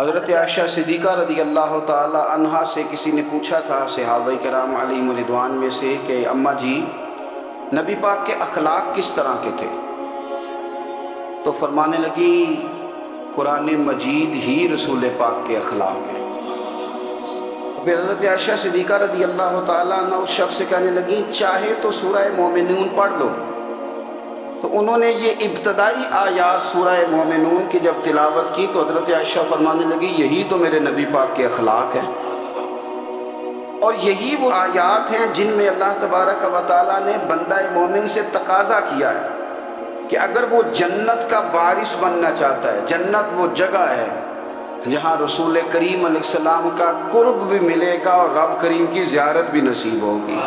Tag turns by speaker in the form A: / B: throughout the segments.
A: حضرت عائشہ صدیقہ رضی اللہ تعالی عنہا سے کسی نے پوچھا تھا صحابہ کرام علیہم رضوان میں سے کہ اماں جی نبی پاک کے اخلاق کس طرح کے تھے؟ تو فرمانے لگی قرآن مجید ہی رسول پاک کے اخلاق ہیں۔ پھر حضرت عائشہ صدیقہ رضی اللہ تعالیٰ عنہ اس شخص سے کہنے لگی چاہے تو سورہ مومنون پڑھ لو۔ تو انہوں نے یہ ابتدائی آیات سورہ مومنون کی جب تلاوت کی تو حضرت عائشہ فرمانے لگی یہی تو میرے نبی پاک کے اخلاق ہیں، اور یہی وہ آیات ہیں جن میں اللہ تبارک و تعالیٰ نے بندہ مومن سے تقاضا کیا ہے کہ اگر وہ جنت کا وارث بننا چاہتا ہے، جنت وہ جگہ ہے جہاں رسول کریم علیہ السلام کا قرب بھی ملے گا اور رب کریم کی زیارت بھی نصیب ہوگی،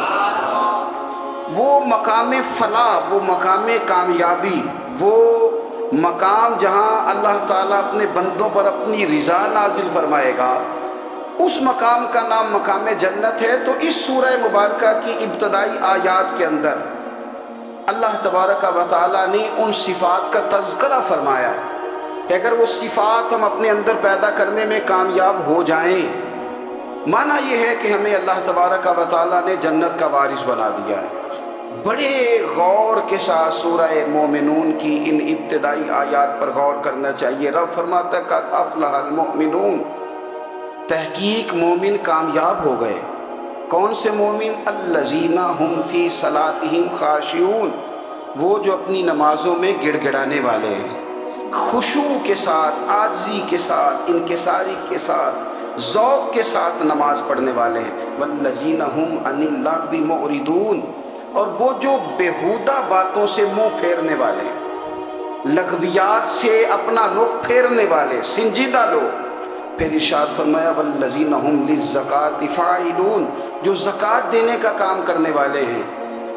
A: وہ مقام فلاح، وہ مقام کامیابی، وہ مقام جہاں اللہ تعالیٰ اپنے بندوں پر اپنی رضا نازل فرمائے گا، اس مقام کا نام مقام جنت ہے۔ تو اس سورہ مبارکہ کی ابتدائی آیات کے اندر اللہ تبارک و تعالیٰ نے ان صفات کا تذکرہ فرمایا کہ اگر وہ صفات ہم اپنے اندر پیدا کرنے میں کامیاب ہو جائیں، معنی یہ ہے کہ ہمیں اللہ تبارک و تعالیٰ نے جنت کا وارث بنا دیا ہے۔ بڑے غور کے ساتھ سورہ مومنون کی ان ابتدائی آیات پر غور کرنا چاہیے۔ رب فرماتا ہے قد افلح المؤمنون، تحقیق مومن کامیاب ہو گئے۔ کون سے مومن؟ الذین هم فی صلاتہم خاشعون، وہ جو اپنی نمازوں میں گڑ گڑانے والے ہیں، خشوع کے ساتھ، عاجزی کے ساتھ، انکساری کے ساتھ، ذوق کے ساتھ نماز پڑھنے والے ہیں۔ والذین هم عن اللغو معرضون، اور وہ جو بیہودہ باتوں سے منہ پھیرنے والے، لغویات سے اپنا رخ پھیرنے والے، سنجیدہ لوگ۔ پھر ارشاد فرمایا والذین هم للزکاۃ فاعلون، جو زکوٰۃ دینے کا کام کرنے والے ہیں۔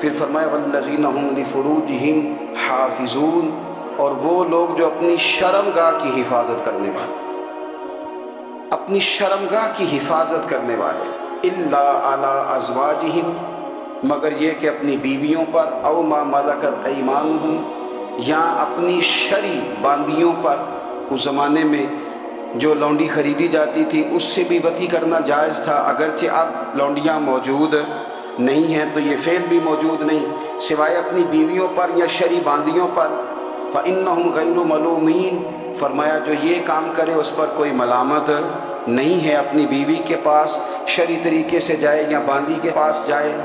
A: پھر فرمایا والذین هم لفروجہم حافظون، اور وہ لوگ جو اپنی شرمگاہ کی حفاظت کرنے والے، اپنی شرمگاہ کی حفاظت کرنے والے۔ الا علی ازواجہم، مگر یہ کہ اپنی بیویوں پر، او ما ملکت ایمانہم، یا اپنی شرعی باندیوں پر۔ اس زمانے میں جو لونڈی خریدی جاتی تھی اس سے بھی وطی کرنا جائز تھا، اگرچہ اب لونڈیاں موجود نہیں ہیں تو یہ فعل بھی موجود نہیں، سوائے اپنی بیویوں پر یا شرعی باندیوں پر۔ فإنہم غیر ملومین، فرمایا جو یہ کام کرے اس پر کوئی ملامت نہیں ہے، اپنی بیوی کے پاس شرعی طریقے سے جائے یا باندی کے پاس جائے۔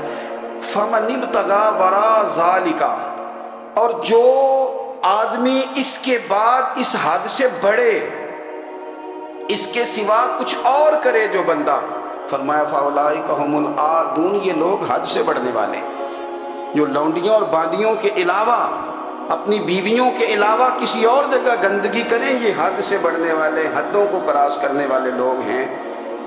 A: فمن ابتغى وراء ذلك، اور جو آدمی اس کے بعد اس حد سے بڑھے، اس کے سوا کچھ اور کرے جو بندہ، فرمایا فاولئک هم العادون، یہ لوگ حد سے بڑھنے والے جو لونڈیوں اور باندیوں کے علاوہ، اپنی بیویوں کے علاوہ کسی اور جگہ گندگی کریں، یہ حد سے بڑھنے والے، حدوں کو کراس کرنے والے لوگ ہیں۔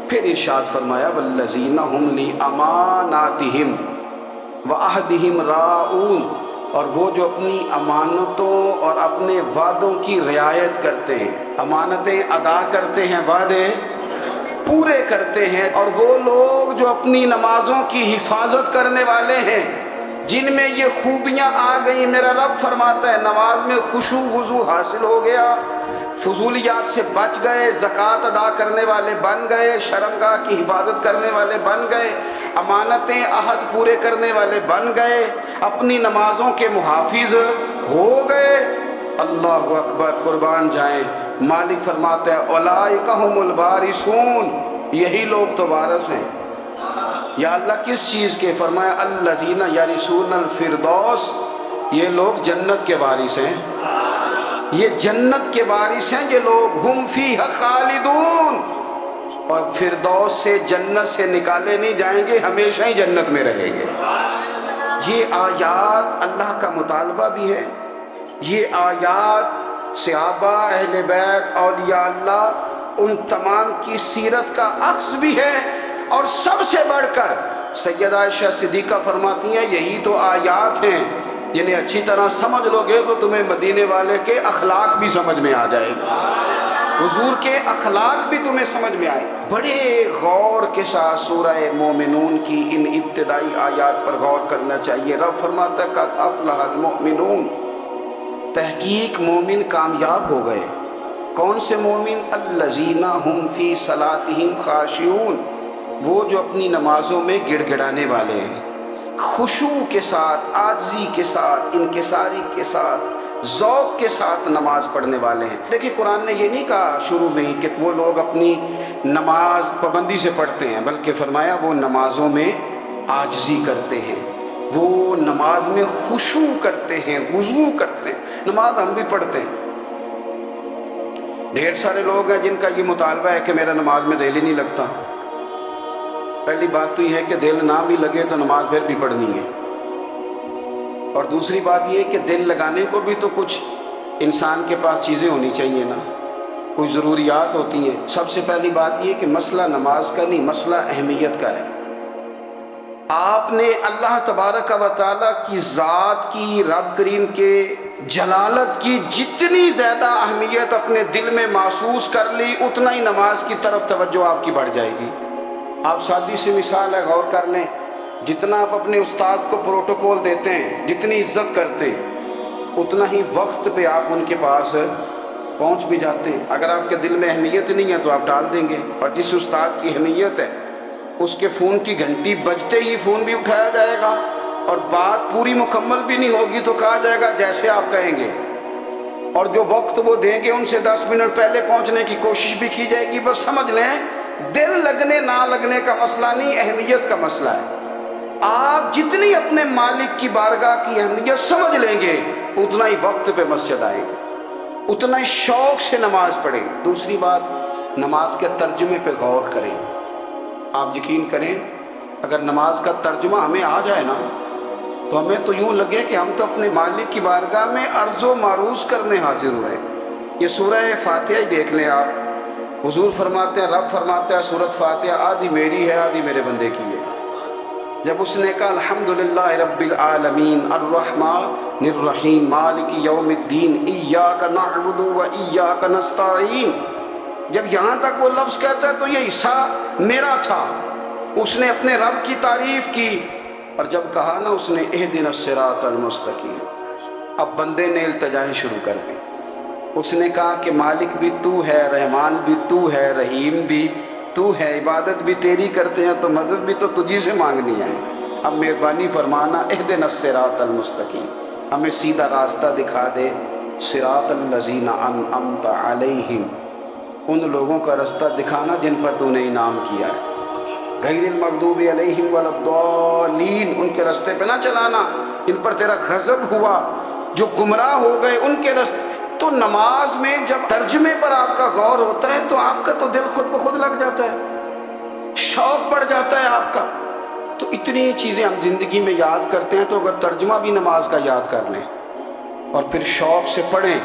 A: پھر ارشاد فرمایا والذین هم لاماناتہم وعہدہم راعون، اور وہ جو اپنی امانتوں اور اپنے وعدوں کی رعایت کرتے ہیں، امانتیں ادا کرتے ہیں، وعدے پورے کرتے ہیں۔ اور وہ لوگ جو اپنی نمازوں کی حفاظت کرنے والے ہیں، جن میں یہ خوبیاں آ گئیں، میرا رب فرماتا ہے نماز میں خشوع وضو حاصل ہو گیا، فضولیات سے بچ گئے، زکوٰۃ ادا کرنے والے بن گئے، شرمگاہ کی حفاظت کرنے والے بن گئے، امانتیں عہد پورے کرنے والے بن گئے، اپنی نمازوں کے محافظ ہو گئے۔ اللہ اکبر، قربان جائیں۔ مالک فرماتا ہے اولئک هم الوارثون، یہی لوگ تو وارث ہیں۔ یا اللہ کس چیز کے؟ فرمایا الذین یرثون الفردوس، یہ لوگ جنت کے وارث ہیں، یہ جنت کے وارث ہیں یہ لوگ۔ ہم فیہا خالدون، اور فردوس سے، جنت سے نکالے نہیں جائیں گے، ہمیشہ ہی جنت میں رہیں گے۔ یہ آیات اللہ کا مطالبہ بھی ہے، یہ آیات صحابہ، اہل بیت، اولیاء اللہ، ان تمام کی سیرت کا عکس بھی ہے۔ اور سب سے بڑھ کر سیدہ عائشہ صدیقہ فرماتی ہیں یہی تو آیات ہیں جنہیں اچھی طرح سمجھ لو گے تو تمہیں مدینے والے کے اخلاق بھی سمجھ میں آ جائے گا، حضور کے اخلاق بھی تمہیں سمجھ میں آئے۔ بڑے غور کے ساتھ سورہ مومنون کی ان ابتدائی آیات پر غور کرنا چاہیے۔ رب فرماتا ہے قد افلح المؤمنون، تحقیق مومن کامیاب ہو گئے۔ کون سے مومن؟ الذین هم فی صلاتہم خاشعون، وہ جو اپنی نمازوں میں گڑ گڑانے والے ہیں، خشوع کے ساتھ، عاجزی کے ساتھ، انکساری کے ساتھ، ذوق کے ساتھ نماز پڑھنے والے ہیں۔ دیکھیں قرآن نے یہ نہیں کہا شروع میں ہی کہ وہ لوگ اپنی نماز پابندی سے پڑھتے ہیں، بلکہ فرمایا وہ نمازوں میں عاجزی کرتے ہیں، وہ نماز میں خشوع کرتے ہیں، خضوع کرتے ہیں۔ نماز ہم بھی پڑھتے ہیں، ڈھیر سارے لوگ ہیں جن کا یہ مطالبہ ہے کہ میرا نماز میں دل ہی نہیں لگتا۔ پہلی بات تو یہ ہے کہ دل نہ بھی لگے تو نماز پھر بھی پڑھنی ہے، اور دوسری بات یہ ہے کہ دل لگانے کو بھی تو کچھ انسان کے پاس چیزیں ہونی چاہیے نا، کوئی ضروریات ہوتی ہیں۔ سب سے پہلی بات یہ کہ مسئلہ نماز کا نہیں، مسئلہ اہمیت کا ہے۔ آپ نے اللہ تبارک و تعالیٰ کی ذات کی، رب کریم کے جلالت کی جتنی زیادہ اہمیت اپنے دل میں محسوس کر لی، اتنا ہی نماز کی طرف توجہ آپ کی بڑھ جائے گی۔ آپ سادی سی مثال ہے، غور کر لیں، جتنا آپ اپنے استاد کو پروٹوکول دیتے ہیں، جتنی عزت کرتے ہیں، اتنا ہی وقت پہ آپ ان کے پاس پہنچ بھی جاتے ہیں۔ اگر آپ کے دل میں اہمیت نہیں ہے تو آپ ٹال دیں گے، اور جس استاد کی اہمیت ہے اس کے فون کی گھنٹی بجتے ہی فون بھی اٹھایا جائے گا، اور بات پوری مکمل بھی نہیں ہوگی تو کہا جائے گا جیسے آپ کہیں گے، اور جو وقت وہ دیں گے ان سے 10 منٹ پہلے پہنچنے کی کوشش بھی کی جائے گی۔ بس سمجھ لیں دل لگنے نہ لگنے کا مسئلہ نہیں، اہمیت کا مسئلہ ہے۔ آپ جتنی اپنے مالک کی بارگاہ کی اہمیت سمجھ لیں گے، اتنا ہی وقت پہ مسجد آئیں گے، اتنا ہی شوق سے نماز پڑھیں۔ دوسری بات، نماز کے ترجمے پہ غور کریں۔ آپ یقین کریں اگر نماز کا ترجمہ ہمیں آ جائے نا تو ہمیں تو یوں لگے کہ ہم تو اپنے مالک کی بارگاہ میں عرض و معروض کرنے حاضر ہوئے۔ یہ سورہ فاتحہ ہی دیکھ لیں آپ، حضور فرماتے ہیں، رب فرماتا ہے سورۃ فاتحہ آدھی میری ہے آدھی میرے بندے کی ہے۔ جب اس نے کہا الحمدللہ رب العالمین الرحمن الرحیم مالک یوم الدین ایاک نعبد و ایاک نستعین، جب یہاں تک وہ لفظ کہتا ہے تو یہ حصہ میرا تھا، اس نے اپنے رب کی تعریف کی، اور جب کہا نا اس نے اہدنا الصراط المستقیم، اب بندے نے التجائیں شروع کر دی۔ اس نے کہا کہ مالک بھی تو ہے، رحمان بھی تو ہے، رحیم بھی تو ہے، عبادت بھی تیری کرتے ہیں تو مدد بھی تو تجھی سے مانگنی ہے، اب مہربانی فرمانا اہدنا الصراط المستقیم، ہمیں سیدھا راستہ دکھا دے، صراط الذین انعمت علیہم، ان لوگوں کا راستہ دکھانا جن پر تو نے انعام کیا ہے، غیر المغضوب علیہم ولا الضالین، ان کے راستے پہ نہ چلانا ان پر تیرا غضب ہوا، جو گمراہ ہو گئے ان کے راستے۔ تو نماز میں جب ترجمے پر آپ کا غور ہوتا ہے تو آپ کا تو دل خود بخود لگ جاتا ہے، شوق بڑھ جاتا ہے آپ کا۔ تو اتنی چیزیں ہم زندگی میں یاد کرتے ہیں، تو اگر ترجمہ بھی نماز کا یاد کر لیں اور پھر شوق سے پڑھیں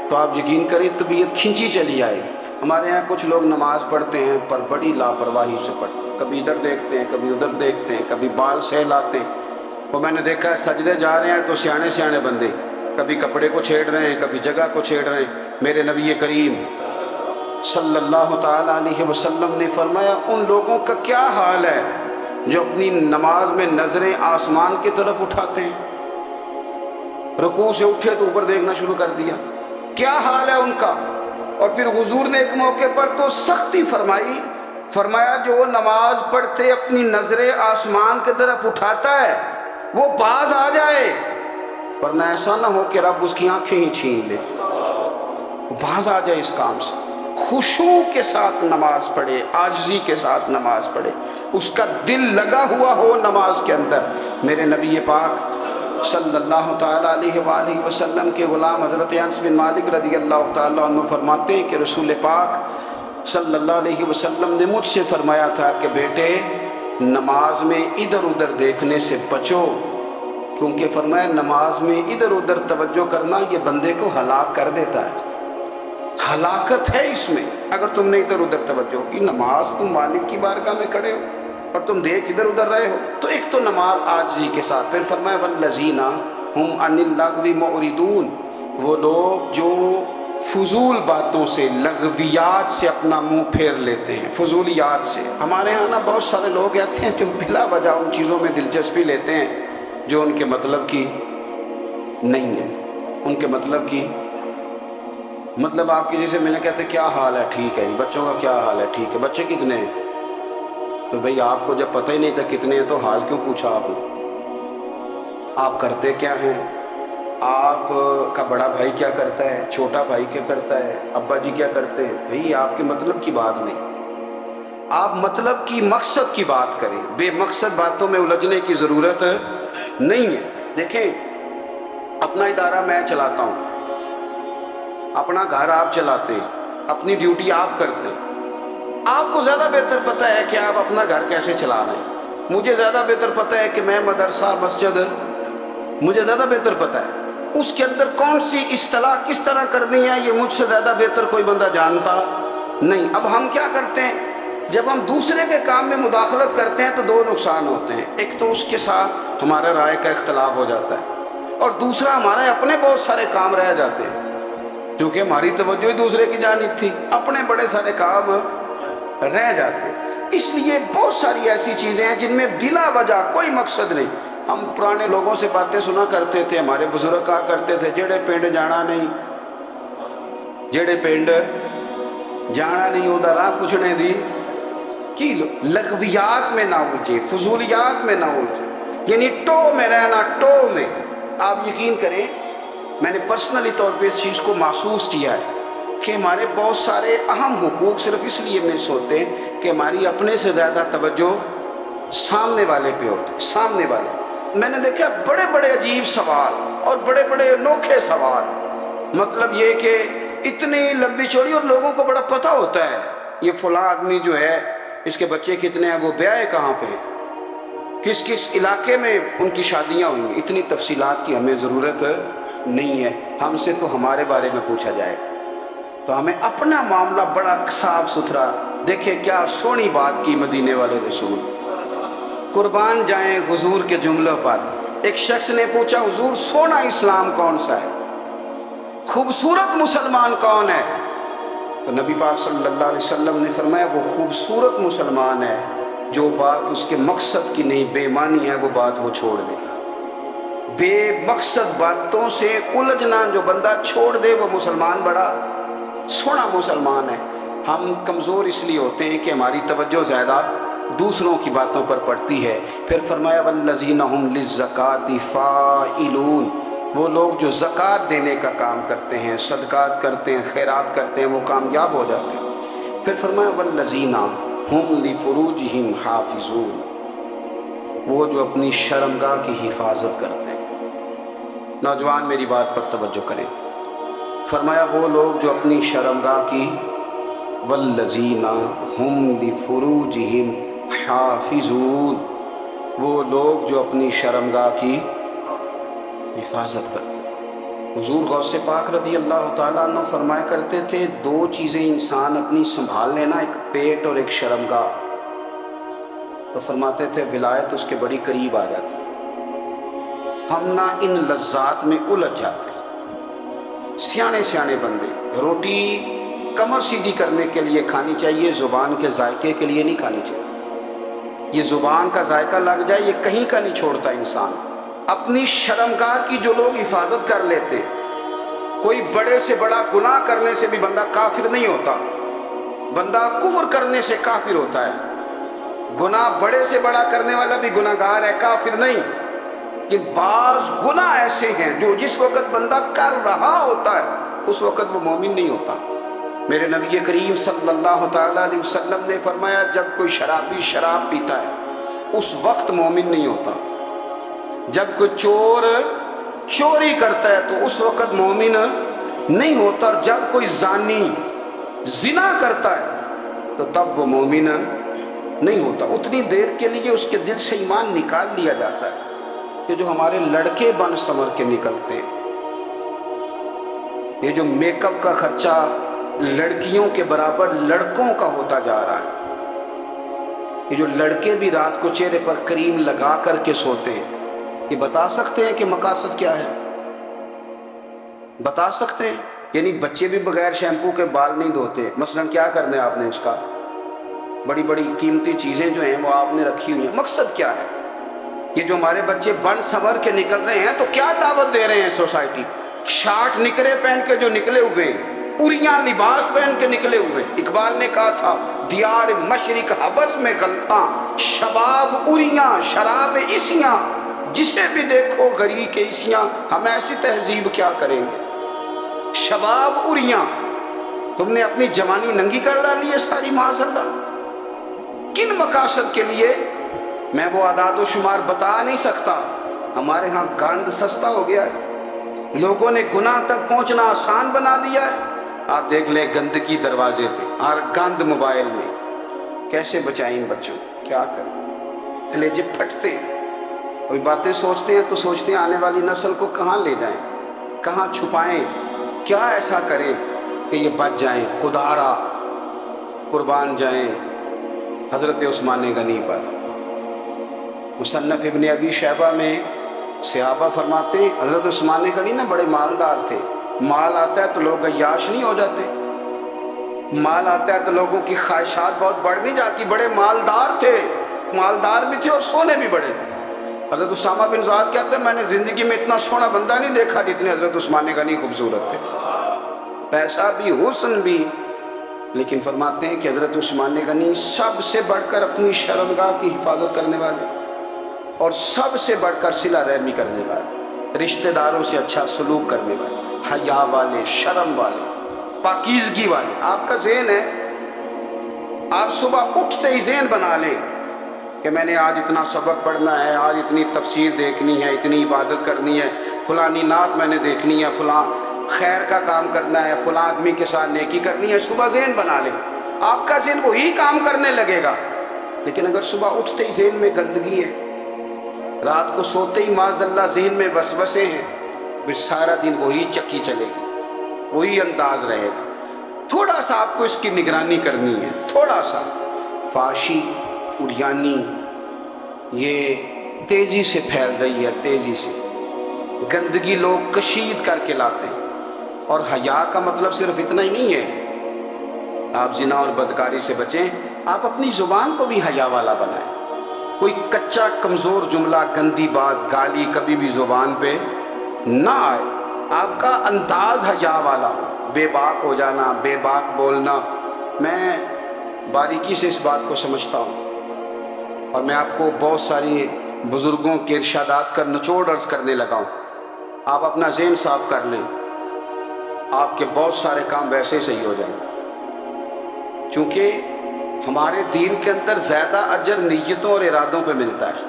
A: تو آپ یقین کریں طبیعت کھنچی چلی آئے۔ ہمارے ہاں کچھ لوگ نماز پڑھتے ہیں پر بڑی لاپرواہی سے پڑھتے ہیں، کبھی ادھر دیکھتے ہیں کبھی ادھر دیکھتے ہیں، کبھی بال سہلاتے ہیں۔ وہ میں نے دیکھا ہے سجدے جا رہے ہیں تو سیانے سیانے بندے کبھی کپڑے کو چھیڑ رہے ہیں کبھی جگہ کو چھیڑ رہے ہیں۔ میرے نبی کریم صلی اللہ تعالی علیہ وسلم نے فرمایا ان لوگوں کا کیا حال ہے جو اپنی نماز میں نظریں آسمان کی طرف اٹھاتے ہیں، رکوع سے اٹھے تو اوپر دیکھنا شروع کر دیا، کیا حال ہے ان کا۔ اور پھر حضور نے ایک موقع پر تو سختی فرمائی، فرمایا جو نماز پڑھتے اپنی نظریں آسمان کی طرف اٹھاتا ہے وہ باز آ جائے، ورنہ ایسا نہ ہو کہ رب اس کی آنکھیں ہی چھین لے، وہ باز آ جائے اس کام سے۔ خشوع کے ساتھ نماز پڑھے، عاجزی کے ساتھ نماز پڑھے، اس کا دل لگا ہوا ہو نماز کے اندر۔ میرے نبی پاک صلی اللہ تعالیٰ علیہ وآلہ وسلم کے غلام حضرت انس بن مالک رضی اللہ تعالیٰ عنہ فرماتے ہیں کہ رسول پاک صلی اللہ علیہ وسلم نے مجھ سے فرمایا تھا کہ بیٹے نماز میں ادھر ادھر دیکھنے سے بچو، کیونکہ فرمایا نماز میں ادھر ادھر توجہ کرنا یہ بندے کو ہلاک کر دیتا ہے، ہلاکت ہے اس میں اگر تم نے ادھر ادھر توجہ کی۔ نماز تم مالک کی بارگاہ میں کھڑے ہو اور تم دیکھ ادھر ادھر رہے ہو، تو ایک تو نماز عاجزی کے ساتھ۔ پھر فرمایا والذین ہم عن اللغو معرضون، وہ لوگ جو فضول باتوں سے، لغویات سے اپنا منہ پھیر لیتے ہیں، فضولیات سے۔ ہمارے ہاں نا بہت سارے لوگ ایسے ہیں جو بلا وجہ ان چیزوں میں دلچسپی لیتے ہیں جو ان کے مطلب کی نہیں ہے، ان کے مطلب کی مطلب آپ کسی سے ملنے کہتے کیا حال ہے؟ ٹھیک ہے جی۔ بچوں کا کیا حال ہے؟ ٹھیک ہے۔ بچے کتنے ہیں؟ تو بھئی آپ کو جب پتہ ہی نہیں تھا کتنے ہیں تو حال کیوں پوچھا آپ نے؟ آپ کرتے کیا ہیں؟ آپ کا بڑا بھائی کیا کرتا ہے؟ چھوٹا بھائی کیا کرتا ہے؟ ابا جی کیا کرتے ہیں؟ بھئی آپ کے مطلب کی بات نہیں، آپ مطلب کی مقصد کی بات کریں، بے مقصد باتوں میں الجھنے کی ضرورت نہیں ہے۔ دیکھیں، اپنا ادارہ میں چلاتا ہوں، اپنا گھر آپ چلاتے ہیں، اپنی ڈیوٹی آپ کرتے ہیں۔ آپ کو زیادہ بہتر پتہ ہے کہ آپ اپنا گھر کیسے چلا رہے ہیں، مجھے زیادہ بہتر پتہ ہے کہ میں مدرسہ مسجد، مجھے زیادہ بہتر پتہ ہے اس کے اندر کون سی اصطلاح کس طرح کرنی ہے، یہ مجھ سے زیادہ بہتر کوئی بندہ جانتا نہیں۔ اب ہم کیا کرتے ہیں، جب ہم دوسرے کے کام میں مداخلت کرتے ہیں تو دو نقصان ہوتے ہیں، ایک تو اس کے ساتھ ہمارا رائے کا اختلاف ہو جاتا ہے، اور دوسرا ہمارے اپنے بہت سارے کام رہ جاتے ہیں، کیونکہ ہماری توجہ ہی دوسرے کی جانب تھی، اپنے بڑے سارے کام رہ جاتے ہیں۔ اس لیے بہت ساری ایسی چیزیں ہیں جن میں بلا وجہ کوئی مقصد نہیں۔ ہم پرانے لوگوں سے باتیں سنا کرتے تھے، ہمارے بزرگ کہا کرتے تھے جڑے پنڈ جانا نہیں، جڑے پنڈ جانا نہیں ادھر راہ پوچھنے دی کہ لغویات میں نہ الجھے، فضولیات میں نہ الجھے، یعنی ٹو میں رہنا، ٹو میں۔ آپ یقین کریں، میں نے پرسنلی طور پہ اس چیز کو محسوس کیا ہے کہ ہمارے بہت سارے اہم حقوق صرف اس لیے مس ہوتے ہیں کہ ہماری اپنے سے زیادہ توجہ سامنے والے پہ ہوتی، سامنے والے۔ میں نے دیکھا بڑے بڑے عجیب سوال اور بڑے بڑے انوکھے سوال، مطلب یہ کہ اتنی لمبی چوڑی، اور لوگوں کو بڑا پتہ ہوتا ہے یہ فلاں آدمی جو ہے اس کے بچے کتنے ہیں، وہ بیاہ کہاں پہ ہیں، کس کس علاقے میں ان کی شادیاں ہوئی ہیں۔ اتنی تفصیلات کی ہمیں ضرورت نہیں ہے، ہم سے تو ہمارے بارے میں پوچھا جائے تو ہمیں اپنا معاملہ بڑا صاف ستھرا۔ دیکھیں کیا سونی بات کی مدینے والے رسول، قربان جائیں حضور کے جملوں پر۔ ایک شخص نے پوچھا حضور سونا اسلام کون سا ہے، خوبصورت مسلمان کون ہے؟ تو نبی پاک صلی اللہ علیہ وسلم نے فرمایا وہ خوبصورت مسلمان ہے جو بات اس کے مقصد کی نہیں، بے معنی ہے وہ بات وہ چھوڑ دے۔ بے مقصد باتوں سے الجھنا جو بندہ چھوڑ دے وہ مسلمان بڑا سونا مسلمان ہے۔ ہم کمزور اس لیے ہوتے ہیں کہ ہماری توجہ زیادہ دوسروں کی باتوں پر پڑتی ہے۔ پھر فرمایا والذین ھم للزکاۃ فاعلون، وہ لوگ جو زکوٰۃ دینے کا کام کرتے ہیں، صدقات کرتے ہیں، خیرات کرتے ہیں، وہ کامیاب ہو جاتے ہیں۔ پھر فرمایا والذین ھم لفروجہم حافظون، وہ جو اپنی شرمگاہ کی حفاظت کرتے ہیں۔ نوجوان میری بات پر توجہ کریں، فرمایا وہ لوگ جو اپنی شرمگاہ کی، والذین ھم لفروجہم حافظون، وہ لوگ جو اپنی شرمگاہ کی حفاظت کرتے ہیں۔ حضور غوث پاک رضی اللہ تعالیٰ عنہ فرمایا کرتے تھے دو چیزیں انسان اپنی سنبھال لینا، ایک پیٹ اور ایک شرمگاہ، تو فرماتے تھے ولایت اس کے بڑی قریب آ جاتی۔ ہم نہ ان لذات میں الجھ جاتے ہیں۔ سیانے سیانے بندے، روٹی کمر سیدھی کرنے کے لیے کھانی چاہیے، زبان کے ذائقے کے لیے نہیں کھانی چاہیے۔ یہ زبان کا ذائقہ لگ جائے یہ کہیں کا نہیں چھوڑتا انسان۔ اپنی شرمگاہ کی جو لوگ حفاظت کر لیتے، کوئی بڑے سے بڑا گناہ کرنے سے بھی بندہ کافر نہیں ہوتا، بندہ کفر کرنے سے کافر ہوتا ہے۔ گناہ بڑے سے بڑا کرنے والا بھی گناہ گار ہے، کافر نہیں۔ کہ بعض گناہ ایسے ہیں جو جس وقت بندہ کر رہا ہوتا ہے اس وقت وہ مومن نہیں ہوتا۔ میرے نبی کریم صلی اللہ تعالیٰ علیہ وسلم نے فرمایا جب کوئی شرابی شراب پیتا ہے اس وقت مومن نہیں ہوتا، جب کوئی چور چوری کرتا ہے تو اس وقت مومن نہیں ہوتا، اور جب کوئی زانی زنا کرتا ہے تو تب وہ مومن نہیں ہوتا۔ اتنی دیر کے لیے اس کے دل سے ایمان نکال لیا جاتا ہے کہ جو ہمارے لڑکے بن سنور کے نکلتے ہیں، یہ جو میک اپ کا خرچہ لڑکیوں کے برابر لڑکوں کا ہوتا جا رہا ہے، یہ جو لڑکے بھی رات کو چہرے پر کریم لگا کر کے سوتے ہیں، یہ بتا سکتے ہیں کہ مقاصد کیا ہے؟ بتا سکتے ہیں؟ یعنی بچے بھی بغیر شیمپو کے بال نہیں دھوتے، مثلا کیا کرنا ہے آپ نے اس کا؟ بڑی بڑی قیمتی چیزیں جو ہیں وہ آپ نے رکھی ہوئی ہیں، مقصد کیا ہے؟ یہ جو ہمارے بچے بن سنور کے نکل رہے ہیں تو کیا دعوت دے رہے ہیں سوسائٹی؟ شارٹ نکرے پہن کے جو نکلے ہوئے ہیں، اریاں لباس پہن کے نکلے ہوئے. اقبال نے کہا تھا دیار مشرق حوث میں غلطاں، شباب اریاں شراب اسیاں، جسے بھی دیکھو غری کے اسیاں. ہم ایسی تہذیب کیا کریں گے؟ شباب اریاں، تم نے اپنی جوانی ننگی کر ڈالی ہے ساری معاذ اللہ. کن مقاصد کے لیے؟ میں وہ اعداد و شمار بتا نہیں سکتا. ہمارے ہاں گند سستا ہو گیا ہے، لوگوں نے گناہ تک پہنچنا آسان بنا دیا ہے. آپ دیکھ لیں گندگی دروازے پہ اور گند موبائل میں. کیسے بچائیں ان بچوں کو؟ کیا کریں؟ کلیجے پھٹتے. کوئی باتیں سوچتے ہیں تو سوچتے ہیں آنے والی نسل کو کہاں لے جائیں، کہاں چھپائیں، کیا ایسا کریں کہ یہ بچ جائیں. خدا را قربان جائیں حضرت عثمان غنی پر. مصنف ابن ابی شیبہ میں صحابہ فرماتے ہیں حضرت عثمان غنی نا بڑے مالدار تھے. مال آتا ہے تو لوگ عیاش نہیں ہو جاتے، مال آتا ہے تو لوگوں کی خواہشات بہت بڑھ نہیں جاتی. بڑے مالدار تھے، مالدار بھی تھے اور سونے بھی بڑے تھے. حضرت اسامہ بن زید کہتے ہیں میں نے زندگی میں اتنا سونا بندہ نہیں دیکھا جتنے حضرت عثمان غنی خوبصورت تھے. پیسہ بھی حسن بھی. لیکن فرماتے ہیں کہ حضرت عثمان غنی سب سے بڑھ کر اپنی شرمگاہ کی حفاظت کرنے والے اور سب سے بڑھ کر صلہ رحمی کرنے والے، رشتہ داروں سے اچھا سلوک کرنے والے، حیا والے، شرم والے، پاکیزگی والے. آپ کا ذہن ہے، آپ صبح اٹھتے ہی ذہن بنا لیں کہ میں نے آج اتنا سبق پڑھنا ہے، آج اتنی تفسیر دیکھنی ہے، اتنی عبادت کرنی ہے، فلانی نعت میں نے دیکھنی ہے، فلاں خیر کا کام کرنا ہے، فلاں آدمی کے ساتھ نیکی کرنی ہے. صبح ذہن بنا لیں، آپ کا ذہن وہی کام کرنے لگے گا. لیکن اگر صبح اٹھتے ہی ذہن میں گندگی ہے، رات کو سوتے ہی معاذ اللہ ذہن میں وسوسے ہیں، پھر سارا دن وہی چکی چلے گی، وہی انداز رہے گا. تھوڑا سا آپ کو اس کی نگرانی کرنی ہے. تھوڑا سا فحاشی اریانی یہ تیزی سے پھیل رہی ہے، تیزی سے گندگی لوگ کشید کر کے لاتے ہیں. اور حیا کا مطلب صرف اتنا ہی نہیں ہے آپ زنا اور بدکاری سے بچیں، آپ اپنی زبان کو بھی حیا والا بنائیں. کوئی کچا کمزور جملہ، گندی بات، گالی کبھی بھی زبان پہ نہ آئے. آپ کا انداز حیا والا ہو. بے باک ہو جانا، بے باک بولنا، میں باریکی سے اس بات کو سمجھتا ہوں اور میں آپ کو بہت ساری بزرگوں کے ارشادات کا نچوڑ عرض کرنے لگا ہوں. آپ اپنا ذہن صاف کر لیں، آپ کے بہت سارے کام ویسے صحیح ہو جائیں. چونکہ ہمارے دین کے اندر زیادہ اجر نیتوں اور ارادوں پہ ملتا ہے.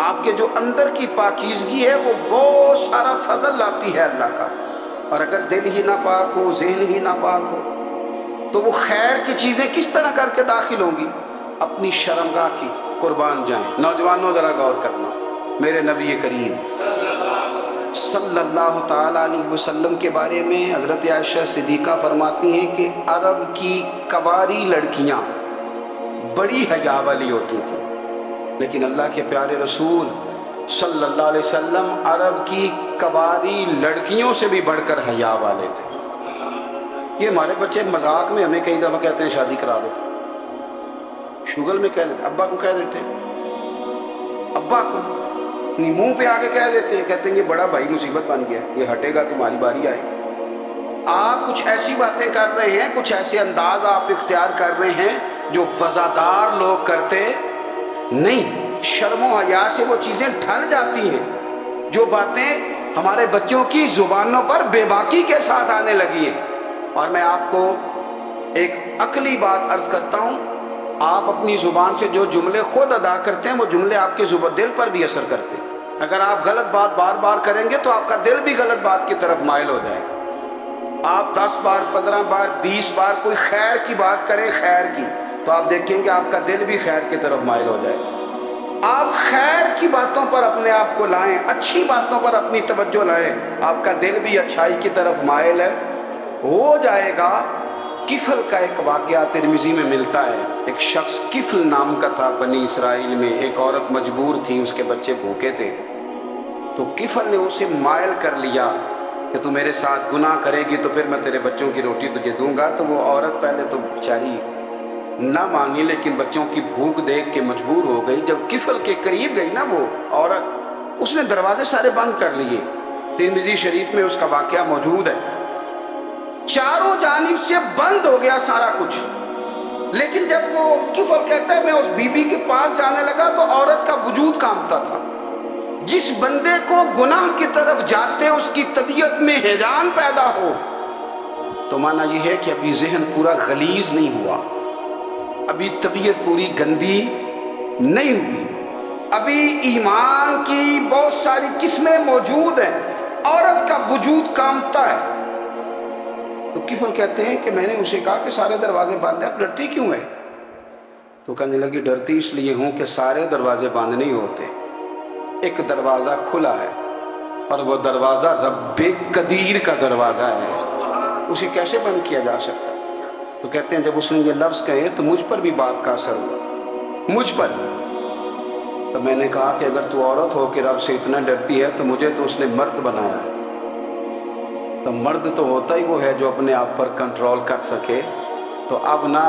A: آپ کے جو اندر کی پاکیزگی ہے وہ بہت سارا فضل لاتی ہے اللہ کا. اور اگر دل ہی ناپاک ہو، ذہن ہی ناپاک ہو، تو وہ خیر کی چیزیں کس طرح کر کے داخل ہوں گی؟ اپنی شرمگاہ کی قربان جائیں. نوجوانوں ذرا غور کرنا. میرے نبی کریم صلی اللہ تعالیٰ علیہ وسلم کے بارے میں حضرت عائشہ صدیقہ فرماتی ہیں کہ عرب کی کواری لڑکیاں بڑی حیا والی ہوتی تھیں، لیکن اللہ کے پیارے رسول صلی اللہ علیہ وسلم عرب کی کواری لڑکیوں سے بھی بڑھ کر حیا والے تھے. یہ ہمارے بچے مذاق میں ہمیں کئی دفعہ کہتے ہیں شادی کرا دو، شگل میں کہہ دیتے، ابا کو کہہ دیتے ہیں، ابا کو منہ پہ آگے کہہ دیتے ہیں، کہتے ہیں یہ بڑا بھائی مصیبت بن گیا، یہ ہٹے گا تمہاری باری آئے. آپ کچھ ایسی باتیں کر رہے ہیں، کچھ ایسے انداز آپ اختیار کر رہے ہیں جو وزادار لوگ کرتے نہیں. شرم و حیا سے وہ چیزیں ڈھل جاتی ہیں جو باتیں ہمارے بچوں کی زبانوں پر بے باکی کے ساتھ آنے لگی ہیں. اور میں آپ کو ایک عقلی بات عرض کرتا ہوں، آپ اپنی زبان سے جو جملے خود ادا کرتے ہیں وہ جملے آپ کے دل پر بھی اثر کرتے ہیں. اگر آپ غلط بات بار بار کریں گے تو آپ کا دل بھی غلط بات کی طرف مائل ہو جائے گا. آپ 10 بار 15 بار 20 بار کوئی خیر کی بات کریں، خیر کی، تو آپ دیکھیں گے آپ کا دل بھی خیر کی طرف مائل ہو جائے گا. آپ خیر کی باتوں پر اپنے آپ کو لائیں، اچھی باتوں پر اپنی توجہ لائیں، آپ کا دل بھی اچھائی کی طرف مائل ہو جائے گا. کفل کا ایک واقعہ ترمذی میں ملتا ہے. ایک شخص کفل نام کا تھا بنی اسرائیل میں. ایک عورت مجبور تھی، اس کے بچے بھوکے تھے، تو کفل نے اسے مائل کر لیا کہ تو میرے ساتھ گناہ کرے گی تو پھر میں تیرے بچوں کی روٹی تجھے دوں گا. تو وہ عورت پہلے تو بیچاری نہ مانی، لیکن بچوں کی بھوک دیکھ کے مجبور ہو گئی. جب کفل کے قریب گئی نا وہ عورت، اس نے دروازے سارے بند کر لیے. ترمذی شریف میں اس کا واقعہ موجود ہے. چاروں جانب سے بند ہو گیا سارا کچھ. لیکن جب وہ کفل کہتا ہے میں اس بی بی کے پاس جانے لگا تو عورت کا وجود کانپتا تھا. جس بندے کو گناہ کی طرف جاتے اس کی طبیعت میں ہیجان پیدا ہو تو مانا یہ ہے کہ ابھی ذہن پورا غلیظ نہیں ہوا, ابھی طبیعت پوری گندی نہیں ہوئی, ابھی ایمان کی بہت ساری قسمیں موجود ہیں, عورت کا وجود کانپتا ہے. تو کفل کہتے ہیں کہ میں نے اسے کہا کہ سارے دروازے بند ہیں, آپ ڈرتی کیوں ہے؟ تو کہنے لگی ڈرتی اس لیے ہوں کہ سارے دروازے بند نہیں ہوتے, ایک دروازہ کھلا ہے اور وہ دروازہ رب قدیر کا دروازہ ہے, اسے کیسے بند کیا جا سکتا؟ تو کہتے ہیں جب اس نے یہ لفظ کہے تو مجھ پر بھی بات کا اثر ہوا, مجھ پر. تو میں نے کہا کہ اگر تو عورت ہو کے رب سے اتنا ڈرتی ہے تو مجھے تو اس نے مرد بنایا ہے, تو مرد تو ہوتا ہی وہ ہے جو اپنے آپ پر کنٹرول کر سکے. تو اب نہ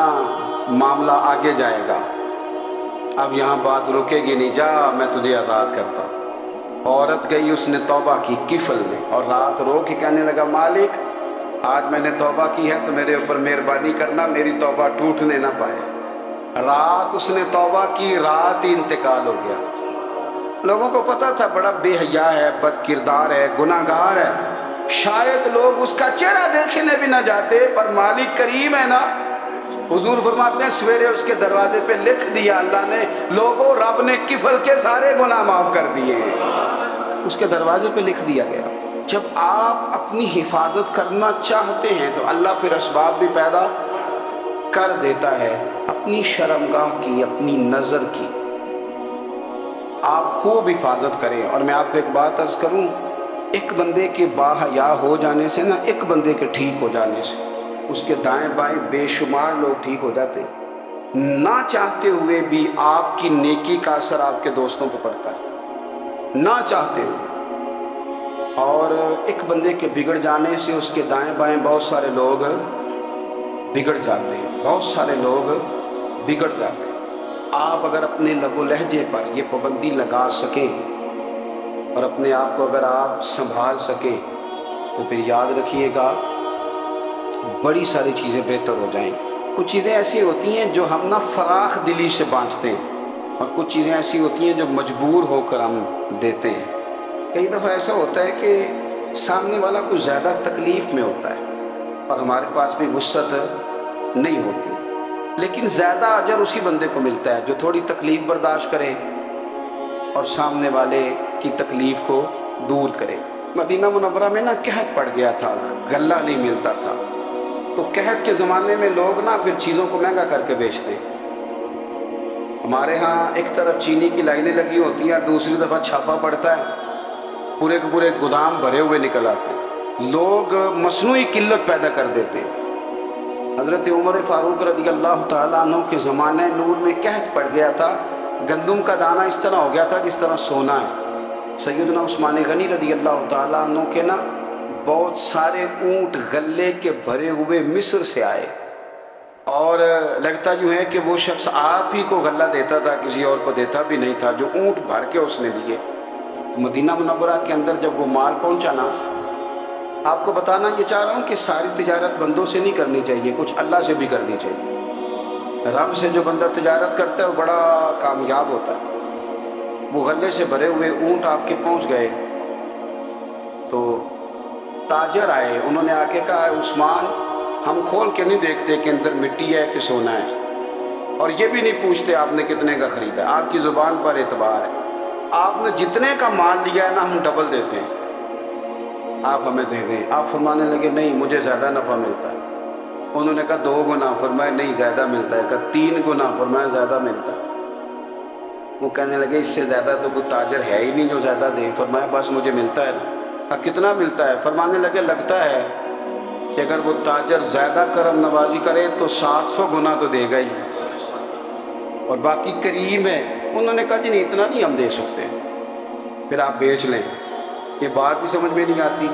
A: معاملہ آگے جائے گا, اب یہاں بات رکے گی نہیں, جا میں تجھے آزاد کرتا. عورت گئی, اس نے توبہ کی کفل نے, اور رات رو کے کہنے لگا مالک آج میں نے توبہ کی ہے تو میرے اوپر مہربانی کرنا, میری توبہ ٹوٹنے نہ پائے. رات اس نے توبہ کی, رات ہی انتقال ہو گیا. لوگوں کو پتا تھا بڑا بے حیا ہے, بد کردار ہے, گناہ گار ہے, شاید لوگ اس کا چہرہ دیکھنے بھی نہ جاتے, پر مالک کریم ہے نا. حضور فرماتے ہیں سویرے اس کے دروازے پہ لکھ دیا اللہ نے, لوگوں رب نے کفل کے سارے گناہ معاف کر دیے ہیں. اس کے دروازے پہ لکھ دیا گیا. جب آپ اپنی حفاظت کرنا چاہتے ہیں تو اللہ پھر اسباب بھی پیدا کر دیتا ہے. اپنی شرمگاہ کی, اپنی نظر کی آپ خوب حفاظت کریں. اور میں آپ کو ایک بات عرض کروں, ایک بندے کے باحیا ہو جانے سے نا, ایک بندے کے ٹھیک ہو جانے سے اس کے دائیں بائیں بے شمار لوگ ٹھیک ہو جاتے ہیں. نہ چاہتے ہوئے بھی آپ کی نیکی کا اثر آپ کے دوستوں پہ پڑتا ہے, نہ چاہتے ہوئے. اور ایک بندے کے بگڑ جانے سے اس کے دائیں بائیں بہت سارے لوگ بگڑ جاتے ہیں, بہت سارے لوگ بگڑ جاتے ہیں. آپ اگر اپنے لب و لہجے پر یہ پابندی لگا سکیں اور اپنے آپ کو اگر آپ سنبھال سکیں تو پھر یاد رکھیے گا بڑی ساری چیزیں بہتر ہو جائیں. کچھ چیزیں ایسی ہوتی ہیں جو ہم نہ فراخ دلی سے بانٹتے ہیں, اور کچھ چیزیں ایسی ہوتی ہیں جو مجبور ہو کر ہم دیتے ہیں. کئی دفعہ ایسا ہوتا ہے کہ سامنے والا کچھ زیادہ تکلیف میں ہوتا ہے اور ہمارے پاس بھی وسعت نہیں ہوتی, لیکن زیادہ اجر اسی بندے کو ملتا ہے جو تھوڑی تکلیف برداشت کرے اور سامنے والے کی تکلیف کو دور کرے. مدینہ منورہ میں نا قحط پڑ گیا تھا, غلہ نہیں ملتا تھا, تو قحط کے زمانے میں لوگ نا پھر چیزوں کو مہنگا کر کے بیچتے. ہمارے ہاں ایک طرف چینی کی لائنیں لگی ہوتی ہیں اور دوسری دفعہ چھاپا پڑتا ہے, پورے کے پورے گودام بھرے ہوئے نکل آتے. لوگ مصنوعی قلت پیدا کر دیتے. حضرت عمر فاروق رضی اللہ تعالیٰ عنہ کے زمانے نور میں قحط پڑ گیا تھا, گندم کا دانہ اس طرح ہو گیا تھا جس طرح سونا ہے. سیدنا عثمان غنی رضی اللہ تعالیٰ عنہ کے نا بہت سارے اونٹ غلے کے بھرے ہوئے مصر سے آئے, اور لگتا یوں ہے کہ وہ شخص آپ ہی کو غلہ دیتا تھا, کسی اور کو دیتا بھی نہیں تھا, جو اونٹ بھر کے اس نے لیے. مدینہ منورہ کے اندر جب وہ مال پہنچا نا, آپ کو بتانا یہ چاہ رہا ہوں کہ ساری تجارت بندوں سے نہیں کرنی چاہیے, کچھ اللہ سے بھی کرنی چاہیے. رب سے جو بندہ تجارت کرتا ہے وہ بڑا کامیاب ہوتا ہے. وہ غلے سے بھرے ہوئے اونٹ آپ کے پہنچ گئے تو تاجر آئے, انہوں نے آ کے کہا عثمان ہم کھول کے نہیں دیکھتے کہ اندر مٹی ہے کہ سونا ہے, اور یہ بھی نہیں پوچھتے آپ نے کتنے کا خریدا, آپ کی زبان پر اعتبار ہے, آپ نے جتنے کا مال لیا ہے نا ہم ڈبل دیتے ہیں, آپ ہمیں دے دیں. آپ فرمانے لگے نہیں مجھے زیادہ نفع ملتا ہے. انہوں نے کہا 2 گنا, فرمایا نہیں زیادہ ملتا ہے. کہا 3 گنا, فرمایا زیادہ ملتا ہے. وہ کہنے لگے اس سے زیادہ تو کوئی تاجر ہے ہی نہیں جو زیادہ دے. فرمایا بس مجھے ملتا ہے نا. کہا کتنا ملتا ہے؟ فرمانے لگے لگتا ہے کہ اگر وہ تاجر زیادہ کرم نوازی کرے تو 700 گنا تو دے گا ہی, اور باقی کریم ہے. انہوں نے کہا جی نہیں اتنا نہیں ہم دے سکتے, پھر آپ بیچ لیں. یہ بات ہی سمجھ میں نہیں آتی.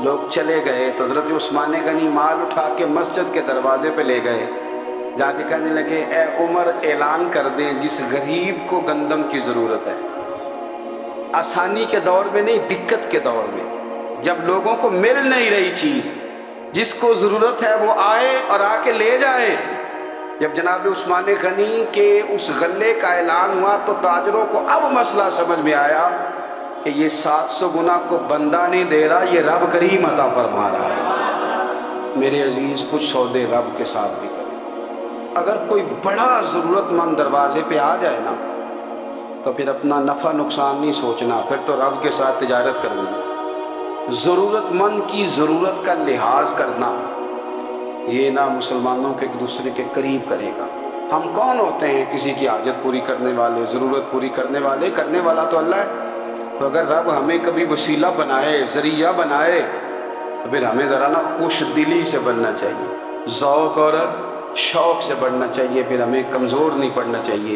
A: لوگ چلے گئے تو حضرت عثمان غنی مال اٹھا کے مسجد کے دروازے پہ لے گئے, جا کے کہنے لگے اے عمر اعلان کر دیں جس غریب کو گندم کی ضرورت ہے, آسانی کے دور میں نہیں دقت کے دور میں, جب لوگوں کو مل نہیں رہی چیز, جس کو ضرورت ہے وہ آئے اور آ کے لے جائے۔ جب جناب عثمان غنی کے اس غلے کا اعلان ہوا تو تاجروں کو اب مسئلہ سمجھ میں آیا کہ یہ 700 گنا کو بندہ نہیں دے رہا، یہ رب کریم عطا فرما رہا ہے۔ میرے عزیز، کچھ سودے رب کے ساتھ بھی کریں۔ اگر کوئی بڑا ضرورت مند دروازے پہ آ جائے نا تو پھر اپنا نفع نقصان نہیں سوچنا، پھر تو رب کے ساتھ تجارت کرنا۔ ضرورت مند کی ضرورت کا لحاظ کرنا یہ نہ مسلمانوں کے ایک دوسرے کے قریب کرے گا۔ ہم کون ہوتے ہیں کسی کی حاجت پوری کرنے والے، ضرورت پوری کرنے والے؟ کرنے والا تو اللہ ہے۔ تو اگر رب ہمیں کبھی وسیلہ بنائے، ذریعہ بنائے، تو پھر ہمیں ذرا نا خوش دلی سے بننا چاہیے، ذوق اور شوق سے بڑھنا چاہیے، پھر ہمیں کمزور نہیں پڑنا چاہیے۔